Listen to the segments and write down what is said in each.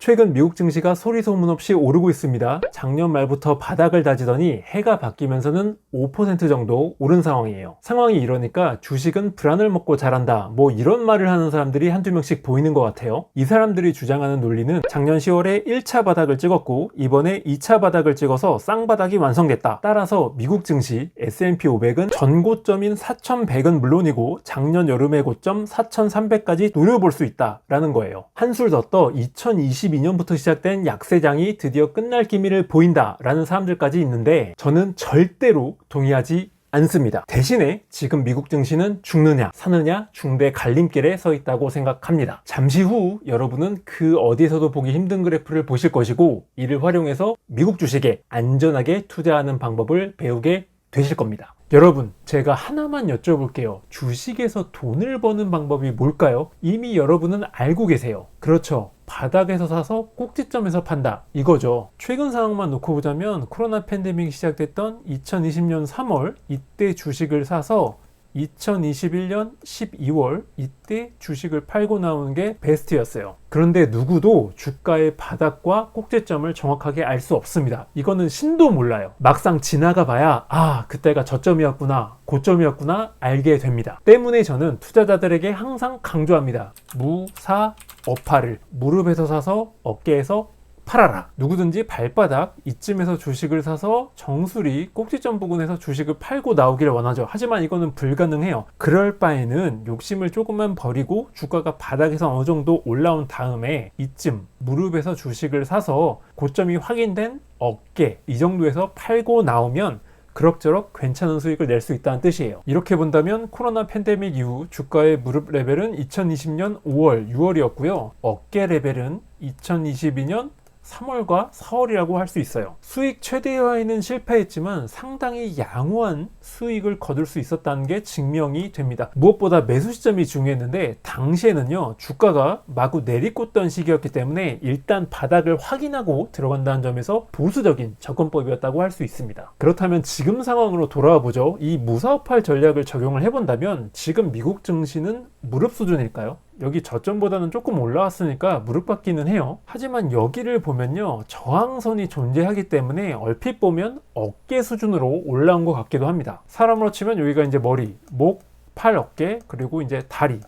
최근 미국 증시가 소리 소문 없이 오르고 있습니다. 작년 말부터 바닥을 다지더니 해가 바뀌면서는 5% 정도 오른 상황이에요. 상황이 이러니까 주식은 불안을 먹고 자란다, 뭐 이런 말을 하는 사람들이 한두 명씩 보이는 것 같아요. 이 사람들이 주장하는 논리는 작년 10월에 1차 바닥을 찍었고 이번에 2차 바닥을 찍어서 쌍바닥이 완성됐다. 따라서 미국 증시 S&P 500은 전고점인 4,100은 물론이고 작년 여름의 고점 4,300까지 노려볼 수 있다라는 거예요. 한술 더 떠 2022년부터 시작된 약세장이 드디어 끝날 기미를 보인다라는 사람들까지 있는데 저는 절대로 동의하지 않습니다. 대신에 지금 미국 증시는 죽느냐 사느냐 중대 갈림길에 서 있다고 생각합니다. 잠시 후 여러분은 그 어디에서도 보기 힘든 그래프를 보실 것이고 이를 활용해서 미국 주식에 안전하게 투자하는 방법을 배우게 되실 겁니다. 여러분, 제가 하나만 여쭤볼게요. 주식에서 돈을 버는 방법이 뭘까요? 이미 여러분은 알고 계세요. 그렇죠. 바닥에서 사서 꼭지점에서 판다, 이거죠. 최근 상황만 놓고 보자면 코로나 팬데믹이 시작됐던 2020년 3월 이때 주식을 사서 2021년 12월 이때 주식을 팔고 나오는 게 베스트였어요. 그런데 누구도 주가의 바닥과 꼭지점을 정확하게 알 수 없습니다. 이거는 신도 몰라요. 막상 지나가 봐야 그때가 저점이었구나, 고점이었구나 알게 됩니다. 때문에 저는 투자자들에게 항상 강조합니다. 무사어파를 무릎에서 사서 어깨에서 팔아라. 누구든지 발바닥 이쯤에서 주식을 사서 정수리 꼭지점 부근에서 주식을 팔고 나오기를 원하죠. 하지만 이거는 불가능해요. 그럴 바에는 욕심을 조금만 버리고 주가가 바닥에서 어느 정도 올라온 다음에 이쯤 무릎에서 주식을 사서 고점이 확인된 어깨 이 정도에서 팔고 나오면 그럭저럭 괜찮은 수익을 낼 수 있다는 뜻이에요. 이렇게 본다면 코로나 팬데믹 이후 주가의 무릎 레벨은 2020년 5월, 6월이었고요. 어깨 레벨은 2022년 3월과 4월이라고 할 수 있어요. 수익 최대화에는 실패했지만 상당히 양호한 수익을 거둘 수 있었다는 게 증명이 됩니다. 무엇보다 매수 시점이 중요했는데 당시에는요 주가가 마구 내리꽂던 시기였기 때문에 일단 바닥을 확인하고 들어간다는 점에서 보수적인 접근법이었다고 할 수 있습니다. 그렇다면 지금 상황으로 돌아와 보죠. 이 무사업할 전략을 적용을 해본다면 지금 미국 증시는 무릎 수준일까요? 여기 저점보다는 조금 올라왔으니까 무릎 꿇기는 해요. 하지만 여기를 보면요 저항선이 존재하기 때문에 얼핏 보면 어깨 수준으로 올라온 것 같기도 합니다. 사람으로 치면 여기가 이제 머리, 목, 팔, 어깨, 그리고 이제 다리,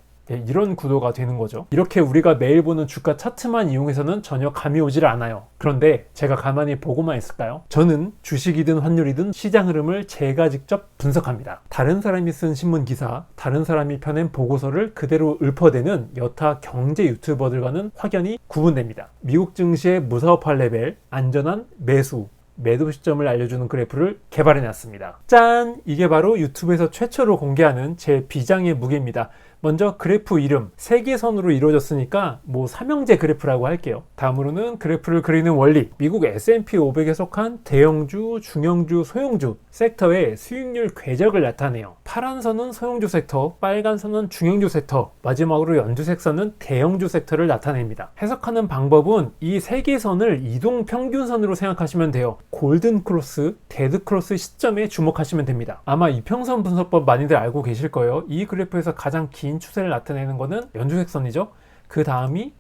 이런 구도가 되는 거죠. 이렇게 우리가 매일 보는 주가 차트만 이용해서는 전혀 감이 오질 않아요. 그런데 제가 가만히 보고만 있을까요? 저는 주식이든 환율이든 시장 흐름을 제가 직접 분석합니다. 다른 사람이 쓴 신문 기사, 다른 사람이 펴낸 보고서를 그대로 읊어대는 여타 경제 유튜버들과는 확연히 구분됩니다. 미국 증시의 무사업할 레벨, 안전한 매도 시점을 알려주는 그래프를 개발해놨습니다. 짠! 이게 바로 유튜브에서 최초로 공개하는 제 비장의 무게입니다. 먼저 그래프 이름, 세계선으로 이루어졌으니까 삼형제 그래프라고 할게요. 다음으로는 그래프를 그리는 원리, 미국 S&P 500에 속한 대형주, 중형주, 소형주 섹터의 수익률 궤적을 나타내요. 파란 선은 소형주 섹터, 빨간 선은 중형주 섹터, 마지막으로 연두색 선은 대형주 섹터를 나타냅니다. 해석하는 방법은 이 세계선을 이동평균선으로 생각하시면 돼요. 골든 크로스, 데드 크로스 시점에 주목하시면 됩니다. 아마 이평선 분석법 많이들 알고 계실 거예요. 이 그래프에서 가장 긴 추세를 나타내는 것은 연두색 선이죠. 그 다음이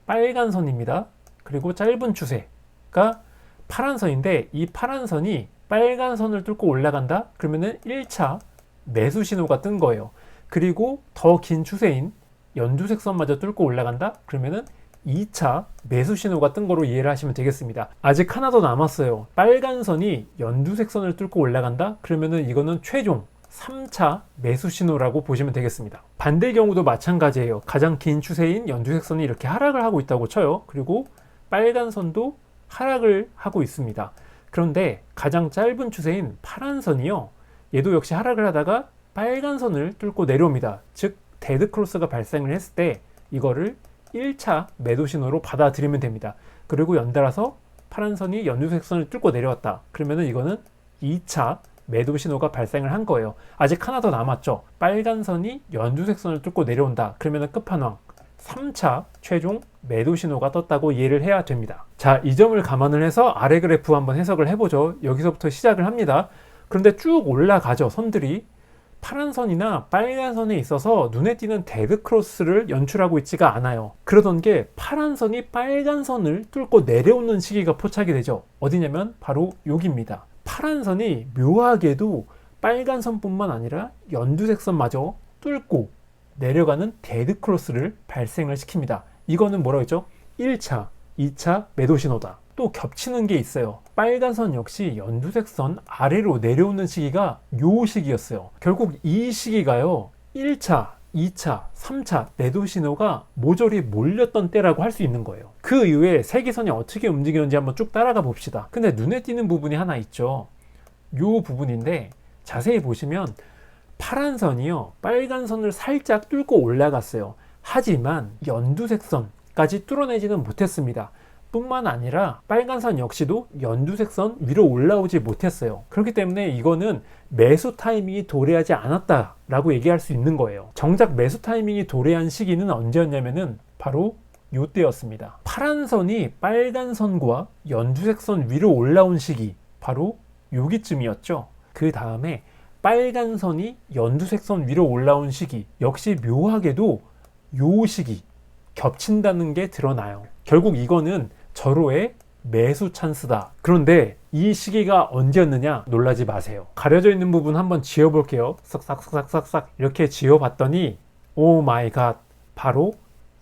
빨간 선입니다. 그리고 짧은 추세가 파란 선인데 이 파란 선이 빨간 선을 뚫고 올라간다? 그러면은 1차 매수 신호가 뜬 거예요. 그리고 더 긴 추세인 연두색 선마저 뚫고 올라간다? 그러면은 2차 매수 신호가 뜬 거로 이해를 하시면 되겠습니다. 아직 하나 더 남았어요. 빨간 선이 연두색 선을 뚫고 올라간다? 그러면은 이거는 최종 3차 매수 신호라고 보시면 되겠습니다. 반대 경우도 마찬가지예요. 가장 긴 추세인 연두색 선이 이렇게 하락을 하고 있다고 쳐요. 그리고 빨간 선도 하락을 하고 있습니다. 그런데 가장 짧은 추세인 파란 선이요. 얘도 역시 하락을 하다가 빨간 선을 뚫고 내려옵니다. 즉 데드 크로스가 발생을 했을 때 이거를 1차 매도 신호로 받아들이면 됩니다. 그리고 연달아서 파란 선이 연두색 선을 뚫고 내려왔다. 그러면은 이거는 2차 매도 신호가 발생을 한 거예요. 아직 하나 더 남았죠. 빨간 선이 연두색 선을 뚫고 내려온다. 그러면 끝판왕 3차 최종 매도 신호가 떴다고 이해를 해야 됩니다. 자, 이 점을 감안을 해서 아래 그래프 한번 해석을 해보죠. 여기서부터 시작을 합니다. 그런데 쭉 올라가죠. 선들이 파란 선이나 빨간 선에 있어서 눈에 띄는 데드 크로스를 연출하고 있지가 않아요. 그러던 게 파란 선이 빨간 선을 뚫고 내려오는 시기가 포착이 되죠. 어디냐면 바로 여기입니다. 파란 선이 묘하게도 빨간 선뿐만 아니라 연두색 선마저 뚫고 내려가는 데드 크로스를 발생을 시킵니다. 이거는 뭐라고 했죠? 1차, 2차 매도 신호다. 또 겹치는 게 있어요. 빨간 선 역시 연두색 선 아래로 내려오는 시기가 요 시기였어요. 결국 이 시기가요, 1차, 2차, 3차 매도 신호가 모조리 몰렸던 때라고 할 수 있는 거예요. 그 이후에 세기선이 어떻게 움직였는지 한번 쭉 따라가 봅시다. 근데 눈에 띄는 부분이 하나 있죠. 요 부분인데 자세히 보시면 파란 선이요, 빨간 선을 살짝 뚫고 올라갔어요. 하지만 연두색 선까지 뚫어내지는 못했습니다. 뿐만 아니라 빨간 선 역시도 연두색 선 위로 올라오지 못했어요. 그렇기 때문에 이거는 매수 타이밍이 도래하지 않았다라고 얘기할 수 있는 거예요. 정작 매수 타이밍이 도래한 시기는 언제였냐면은 바로 이때였습니다. 파란 선이 빨간 선과 연두색 선 위로 올라온 시기, 바로 여기쯤이었죠. 그 다음에 빨간 선이 연두색 선 위로 올라온 시기, 역시 묘하게도 요 시기 겹친다는 게 드러나요. 결국 이거는 절호의 매수 찬스다. 그런데 이 시기가 언제였느냐 놀라지 마세요. 가려져 있는 부분 한번 지워볼게요. 싹싹싹싹싹 이렇게 지워봤더니 오 마이 갓, 바로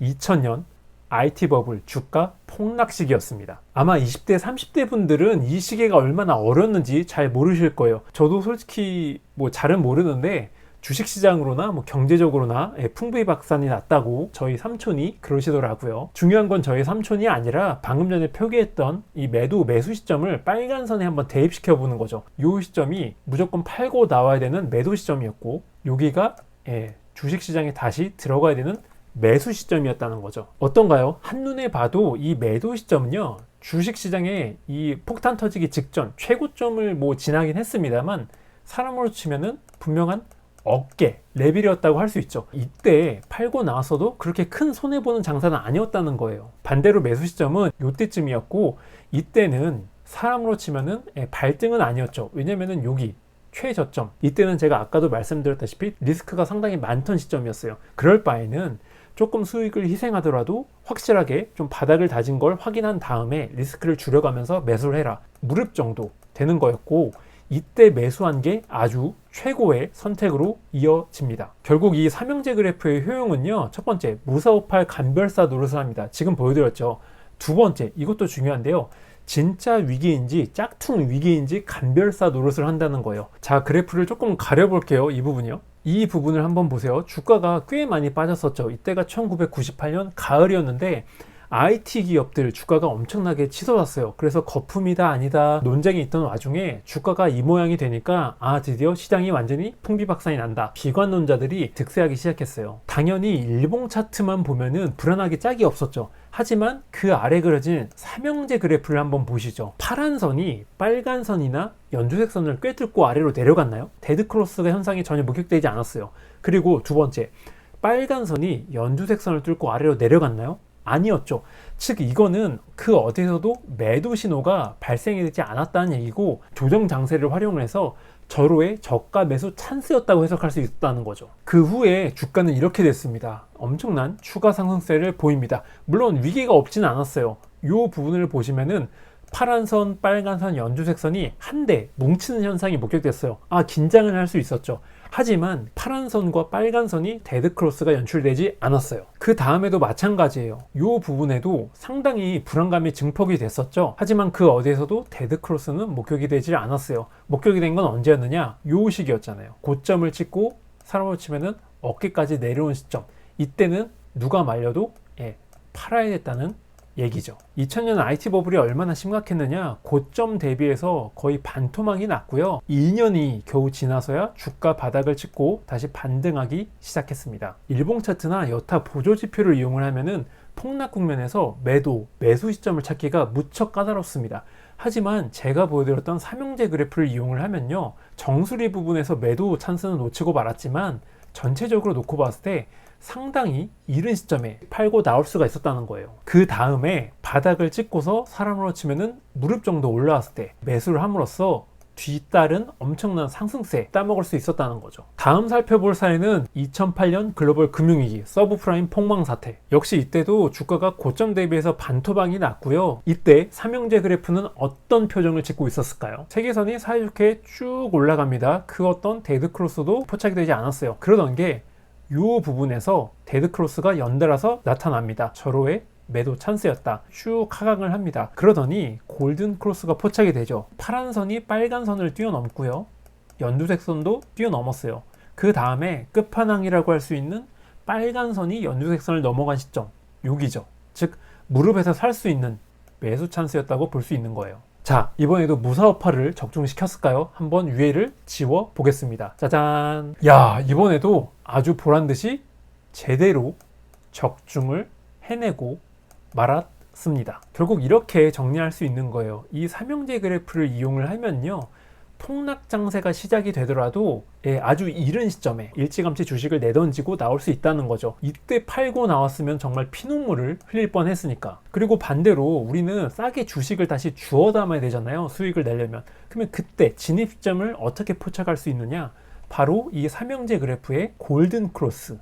2000년 IT 버블 주가 폭락 시기였습니다. 아마 20대 30대 분들은 이 시기가 얼마나 어렸는지 잘 모르실 거예요. 저도 솔직히 뭐 잘은 모르는데 주식시장으로나 뭐 경제적으로나 풍부박산이 났다고 저희 삼촌이 그러시더라고요. 중요한 건 저희 삼촌이 아니라 방금 전에 표기했던 이 매수 시점을 빨간 선에 한번 대입시켜 보는 거죠. 이 시점이 무조건 팔고 나와야 되는 매도 시점이었고, 여기가 주식시장에 다시 들어가야 되는 매수 시점이었다는 거죠. 어떤가요? 한눈에 봐도 이 매도 시점은요, 주식시장에 이 폭탄 터지기 직전 최고점을 뭐 지나긴 했습니다만 사람으로 치면은 분명한 어깨 레벨이었다고 할 수 있죠. 이때 팔고 나왔어도 그렇게 큰 손해보는 장사는 아니었다는 거예요. 반대로 매수 시점은 이때쯤이었고, 이때는 사람으로 치면은 발등은 아니었죠. 왜냐면은 여기 최저점, 이때는 제가 아까도 말씀드렸다시피 리스크가 상당히 많던 시점이었어요. 그럴 바에는 조금 수익을 희생하더라도 확실하게 좀 바닥을 다진 걸 확인한 다음에 리스크를 줄여가면서 매수를 해라, 무릎 정도 되는 거였고, 이때 매수한 게 아주 최고의 선택으로 이어집니다. 결국 이 삼형제 그래프의 효용은요, 첫 번째, 무사오팔 간별사 노릇을 합니다. 지금 보여드렸죠. 두 번째, 이것도 중요한데요, 진짜 위기인지 짝퉁 위기인지 간별사 노릇을 한다는 거예요. 자, 그래프를 조금 가려볼게요. 이 부분이요. 이 부분을 한번 보세요. 주가가 꽤 많이 빠졌었죠. 이때가 1998년 가을이었는데 IT 기업들 주가가 엄청나게 치솟았어요. 그래서 거품이다 아니다 논쟁이 있던 와중에 주가가 이 모양이 되니까 드디어 시장이 완전히 풍비박산이 난다, 비관론자들이 득세하기 시작했어요. 당연히 일봉 차트만 보면은 불안하기 짝이 없었죠. 하지만 그 아래 그려진 삼형제 그래프를 한번 보시죠. 파란 선이 빨간 선이나 연두색 선을 꿰뚫고 아래로 내려갔나요? 데드크로스가 현상이 전혀 목격되지 않았어요. 그리고 두 번째, 빨간 선이 연두색 선을 뚫고 아래로 내려갔나요? 아니었죠. 즉 이거는 그 어디서도 매도 신호가 발생이 되지 않았다는 얘기고, 조정 장세를 활용을 해서 절호의 저가 매수 찬스였다고 해석할 수 있다는 거죠. 그 후에 주가는 이렇게 됐습니다. 엄청난 추가 상승세를 보입니다. 물론 위기가 없지는 않았어요. 이 부분을 보시면은 파란 선, 빨간 선, 연두색 선이 한데 뭉치는 현상이 목격됐어요. 긴장을 할 수 있었죠. 하지만 파란 선과 빨간 선이 데드크로스가 연출되지 않았어요. 그 다음에도 마찬가지예요. 이 부분에도 상당히 불안감이 증폭이 됐었죠. 하지만 그 어디에서도 데드크로스는 목격이 되지 않았어요. 목격이 된 건 언제였느냐? 요 시기였잖아요. 고점을 찍고 사람으로 치면은 어깨까지 내려온 시점. 이때는 누가 말려도 팔아야 됐다는 얘기죠. 2000년 IT 버블이 얼마나 심각했느냐, 고점 대비해서 거의 반토막이 났고요. 2년이 겨우 지나서야 주가 바닥을 찍고 다시 반등하기 시작했습니다. 일봉 차트나 여타 보조 지표를 이용을 하면은 폭락 국면에서 매수 시점을 찾기가 무척 까다롭습니다. 하지만 제가 보여드렸던 삼형제 그래프를 이용을 하면요, 정수리 부분에서 매도 찬스는 놓치고 말았지만 전체적으로 놓고 봤을 때 상당히 이른 시점에 팔고 나올 수가 있었다는 거예요. 그 다음에 바닥을 찍고서 사람으로 치면은 무릎 정도 올라왔을 때 매수를 함으로써 뒤따른 엄청난 상승세 따먹을 수 있었다는 거죠. 다음 살펴볼 사례는 2008년 글로벌 금융위기 서브프라임 폭망 사태. 역시 이때도 주가가 고점 대비해서 반토막이 났고요. 이때 삼형제 그래프는 어떤 표정을 짓고 있었을까요? 세계선이 사이좋게 쭉 올라갑니다. 그 어떤 데드크로스도 포착이 되지 않았어요. 그러던 게 이 부분에서 데드크로스가 연달아서 나타납니다. 절호의 매도 찬스였다. 쭉 하강을 합니다. 그러더니 골든 크로스가 포착이 되죠. 파란 선이 빨간 선을 뛰어넘고요. 연두색 선도 뛰어넘었어요. 그 다음에 끝판왕이라고 할 수 있는 빨간 선이 연두색 선을 넘어간 시점, 여기죠. 즉 무릎에서 살 수 있는 매수 찬스였다고 볼 수 있는 거예요. 자, 이번에도 무사업화를 적중시켰을까요? 한번 위에를 지워 보겠습니다. 짜잔! 야, 이번에도 아주 보란듯이 제대로 적중을 해내고 말았습니다. 결국 이렇게 정리할 수 있는 거예요. 이 삼형제 그래프를 이용을 하면요, 폭락 장세가 시작이 되더라도 아주 이른 시점에 일찌감치 주식을 내던지고 나올 수 있다는 거죠. 이때 팔고 나왔으면 정말 피눈물을 흘릴 뻔했으니까. 그리고 반대로 우리는 싸게 주식을 다시 주워 담아야 되잖아요, 수익을 내려면. 그러면 그때 진입 시점을 어떻게 포착할 수 있느냐, 바로 이 삼형제 그래프의 골든 크로스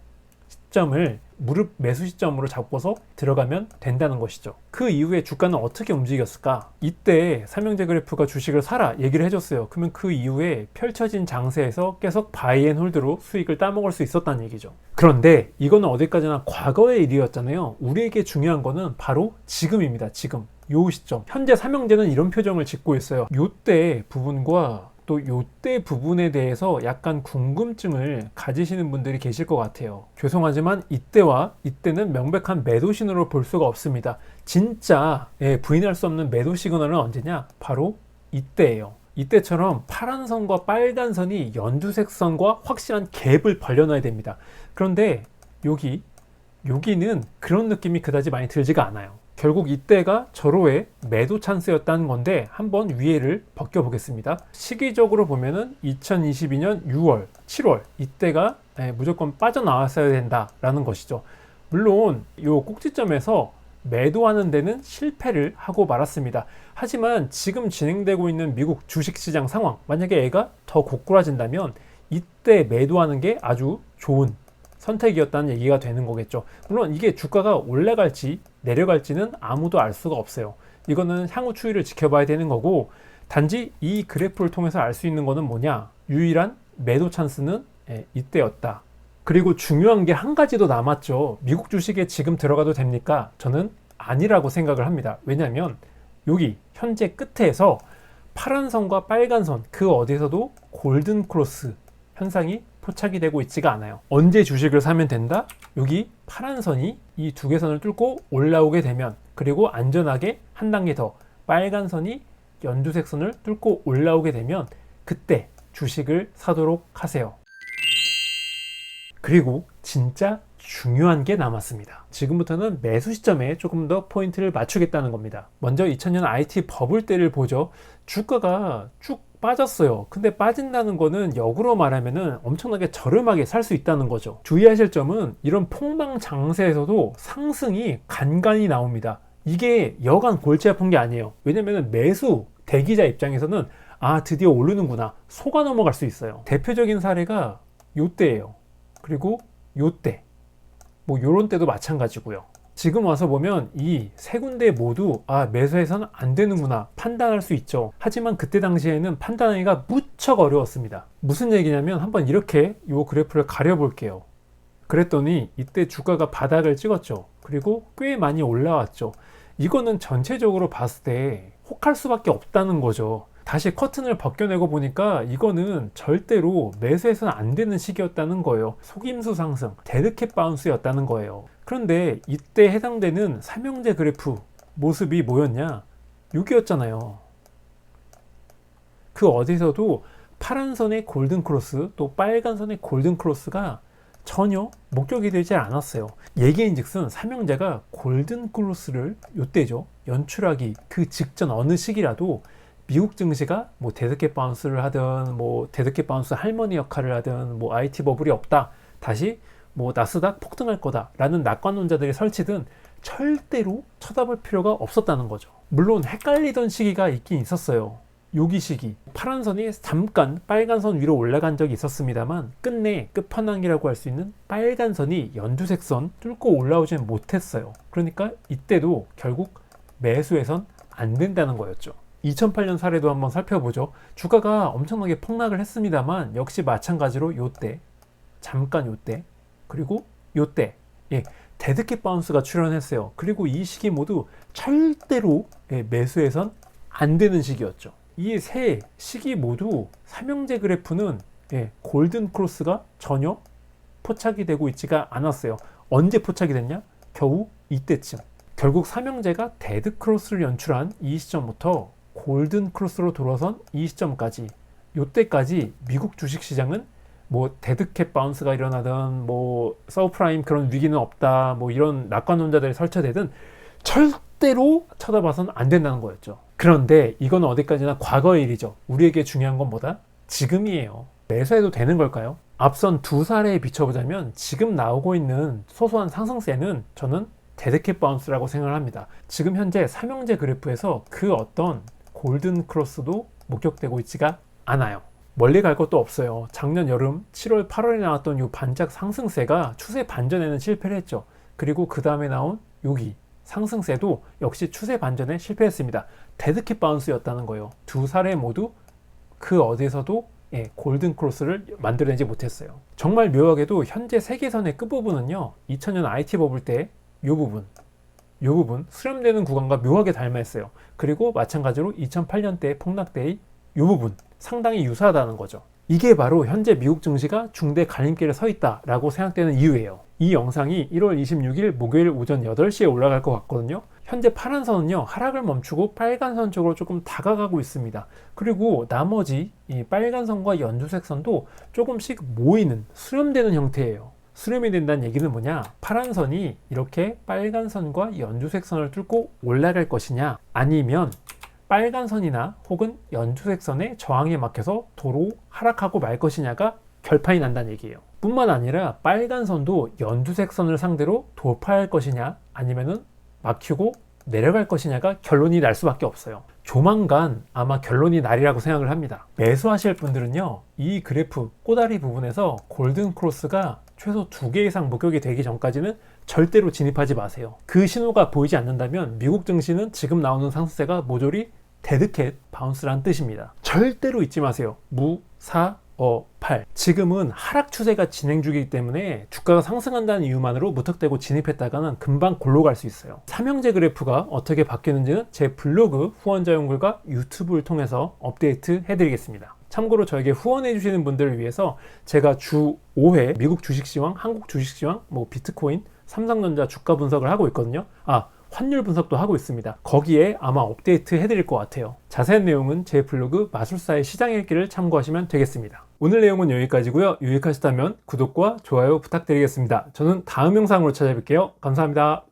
시점을 무릎 매수 시점으로 잡고서 들어가면 된다는 것이죠. 그 이후에 주가는 어떻게 움직였을까? 이때 삼형제 그래프가 주식을 사라 얘기를 해줬어요. 그러면 그 이후에 펼쳐진 장세에서 계속 바이 앤 홀드로 수익을 따먹을 수 있었다는 얘기죠. 그런데 이거는 어디까지나 과거의 일이었잖아요. 우리에게 중요한 거는 바로 지금입니다. 지금 요 시점. 현재 삼형제는 이런 표정을 짓고 있어요. 요때 부분과 또 요때 부분에 대해서 약간 궁금증을 가지시는 분들이 계실 것 같아요. 죄송하지만 이때와 이때는 명백한 매도 신호로 볼 수가 없습니다. 진짜 부인할 수 없는 매도 시그널은 언제냐? 바로 이때예요. 이때처럼 파란 선과 빨간 선이 연두색 선과 확실한 갭을 벌려놔야 됩니다. 그런데 여기는 그런 느낌이 그다지 많이 들지가 않아요. 결국 이때가 절호의 매도 찬스였다는 건데 한번 위에를 벗겨보겠습니다. 시기적으로 보면은 2022년 6월, 7월 이때가 무조건 빠져나왔어야 된다라는 것이죠. 물론 이 꼭지점에서 매도하는 데는 실패를 하고 말았습니다. 하지만 지금 진행되고 있는 미국 주식시장 상황, 만약에 애가 더 고꾸라진다면 이때 매도하는 게 아주 좋은 선택이었다는 얘기가 되는 거겠죠. 물론 이게 주가가 올라갈지 내려갈지는 아무도 알 수가 없어요. 이거는 향후 추이를 지켜봐야 되는 거고, 단지 이 그래프를 통해서 알 수 있는 거는 뭐냐? 유일한 매도 찬스는 이때였다. 그리고 중요한 게 한 가지 더 남았죠. 미국 주식에 지금 들어가도 됩니까? 저는 아니라고 생각을 합니다. 왜냐하면 여기 현재 끝에서 파란 선과 빨간 선 그 어디서도 골든 크로스 현상이 포착이 되고 있지가 않아요. 언제 주식을 사면 된다? 여기 파란 선이 이 두 개 선을 뚫고 올라오게 되면, 그리고 안전하게 한 단계 더 빨간 선이 연두색 선을 뚫고 올라오게 되면 그때 주식을 사도록 하세요. 그리고 진짜 중요한 게 남았습니다. 지금부터는 매수 시점에 조금 더 포인트를 맞추겠다는 겁니다. 먼저 2000년 IT 버블 때를 보죠. 주가가 쭉 빠졌어요. 근데 빠진다는 거는 역으로 말하면은 엄청나게 저렴하게 살 수 있다는 거죠. 주의하실 점은 이런 폭망 장세에서도 상승이 간간히 나옵니다. 이게 여간 골치 아픈 게 아니에요. 왜냐면은 매수 대기자 입장에서는 드디어 오르는구나 속아 넘어갈 수 있어요. 대표적인 사례가 요때예요. 그리고 요때, 뭐 요런 때도 마찬가지고요. 지금 와서 보면 이 세 군데 모두 매수해서는 안 되는구나 판단할 수 있죠. 하지만 그때 당시에는 판단하기가 무척 어려웠습니다. 무슨 얘기냐면 한번 이렇게 이 그래프를 가려볼게요. 그랬더니 이때 주가가 바닥을 찍었죠. 그리고 꽤 많이 올라왔죠. 이거는 전체적으로 봤을 때 혹할 수밖에 없다는 거죠. 다시 커튼을 벗겨내고 보니까 이거는 절대로 매수해서는 안 되는 시기였다는 거예요. 속임수 상승, 데드캣 바운스였다는 거예요. 그런데 이때 해당되는 삼형제 그래프 모습이 뭐였냐? 여기였잖아요. 그 어디서도 파란 선의 골든 크로스 또 빨간 선의 골든 크로스가 전혀 목격이 되지 않았어요. 예기인즉슨 삼형제가 골든 크로스를 요때죠, 연출하기 그 직전 어느 시기라도 미국 증시가 뭐 데드캣 바운스를 하든 뭐 데드캣 바운스 할머니 역할을 하든 뭐 IT 버블이 없다, 다시 뭐 나스닥 폭등할 거다 라는 낙관론자들이 설치든 절대로 쳐다볼 필요가 없었다는 거죠. 물론 헷갈리던 시기가 있긴 있었어요. 여기 시기 파란 선이 잠깐 빨간 선 위로 올라간 적이 있었습니다만 끝내 끝판왕이라고 할 수 있는 빨간 선이 연두색 선 뚫고 올라오지는 못했어요. 그러니까 이때도 결국 매수해선 안 된다는 거였죠. 2008년 사례도 한번 살펴보죠. 주가가 엄청나게 폭락을 했습니다만 역시 마찬가지로 요때, 잠깐 요때, 그리고 요때 데드캣 바운스가 출현했어요. 그리고 이 시기 모두 절대로 매수해선 안 되는 시기였죠. 이 세 시기 모두 삼형제 그래프는 골든 크로스가 전혀 포착이 되고 있지가 않았어요. 언제 포착이 됐냐? 겨우 이때쯤. 결국 삼형제가 데드 크로스를 연출한 이 시점부터 골든 크로스로 돌아선 이 시점까지, 이때까지 미국 주식시장은 뭐 데드캣 바운스가 일어나든 뭐 서브프라임 그런 위기는 없다, 뭐 이런 낙관론자들이 설쳐되든 절대로 쳐다봐서는 안 된다는 거였죠. 그런데 이건 어디까지나 과거의 일이죠. 우리에게 중요한 건 뭐다? 지금이에요. 매수해도 되는 걸까요? 앞선 두 사례에 비춰보자면 지금 나오고 있는 소소한 상승세는 저는 데드캣 바운스라고 생각을 합니다. 지금 현재 삼형제 그래프에서 그 어떤 골든 크로스도 목격되고 있지가 않아요. 멀리 갈 것도 없어요. 작년 여름 7월 8월에 나왔던 이 반짝 상승세가 추세 반전에는 실패를 했죠. 그리고 그 다음에 나온 여기 상승세도 역시 추세 반전에 실패했습니다. 데드캣 바운스였다는 거예요. 두 사례 모두 그 어디서도 골든 크로스를 만들어내지 못했어요. 정말 묘하게도 현재 세계선의 끝부분은요, 2000년 IT 버블 때 이 부분 수렴되는 구간과 묘하게 닮아있어요. 그리고 마찬가지로 2008년 때 폭락 때의 이 부분 상당히 유사하다는 거죠. 이게 바로 현재 미국 증시가 중대 갈림길에 서 있다라고 생각되는 이유예요. 이 영상이 1월 26일 목요일 오전 8시에 올라갈 것 같거든요. 현재 파란 선은요, 하락을 멈추고 빨간 선 쪽으로 조금 다가가고 있습니다. 그리고 나머지 이 빨간 선과 연두색 선도 조금씩 모이는, 수렴되는 형태예요. 수렴이 된다는 얘기는 뭐냐? 파란 선이 이렇게 빨간 선과 연두색 선을 뚫고 올라갈 것이냐, 아니면 빨간 선이나 혹은 연두색 선의 저항에 막혀서 도로 하락하고 말 것이냐가 결판이 난다는 얘기예요. 뿐만 아니라 빨간 선도 연두색 선을 상대로 돌파할 것이냐 아니면은 막히고 내려갈 것이냐가 결론이 날 수밖에 없어요. 조만간 아마 결론이 날이라고 생각을 합니다. 매수하실 분들은요, 이 그래프 꼬다리 부분에서 골든 크로스가 최소 2개 이상 목격이 되기 전까지는 절대로 진입하지 마세요. 그 신호가 보이지 않는다면 미국 증시는 지금 나오는 상승세가 모조리 데드캣 바운스라는 뜻입니다. 절대로 잊지 마세요. 무사어팔. 지금은 하락 추세가 진행 중이기 때문에 주가가 상승한다는 이유만으로 무턱대고 진입했다가는 금방 골로 갈 수 있어요. 삼형제 그래프가 어떻게 바뀌는지는 제 블로그 후원자용 글과 유튜브를 통해서 업데이트 해드리겠습니다. 참고로 저에게 후원해 주시는 분들을 위해서 제가 주 5회 미국 주식시황, 한국 주식시황, 뭐 비트코인, 삼성전자 주가 분석을 하고 있거든요. 환율 분석도 하고 있습니다. 거기에 아마 업데이트 해드릴 것 같아요. 자세한 내용은 제 블로그 마술사의 시장 읽기를 참고하시면 되겠습니다. 오늘 내용은 여기까지고요. 유익하셨다면 구독과 좋아요 부탁드리겠습니다. 저는 다음 영상으로 찾아뵐게요. 감사합니다.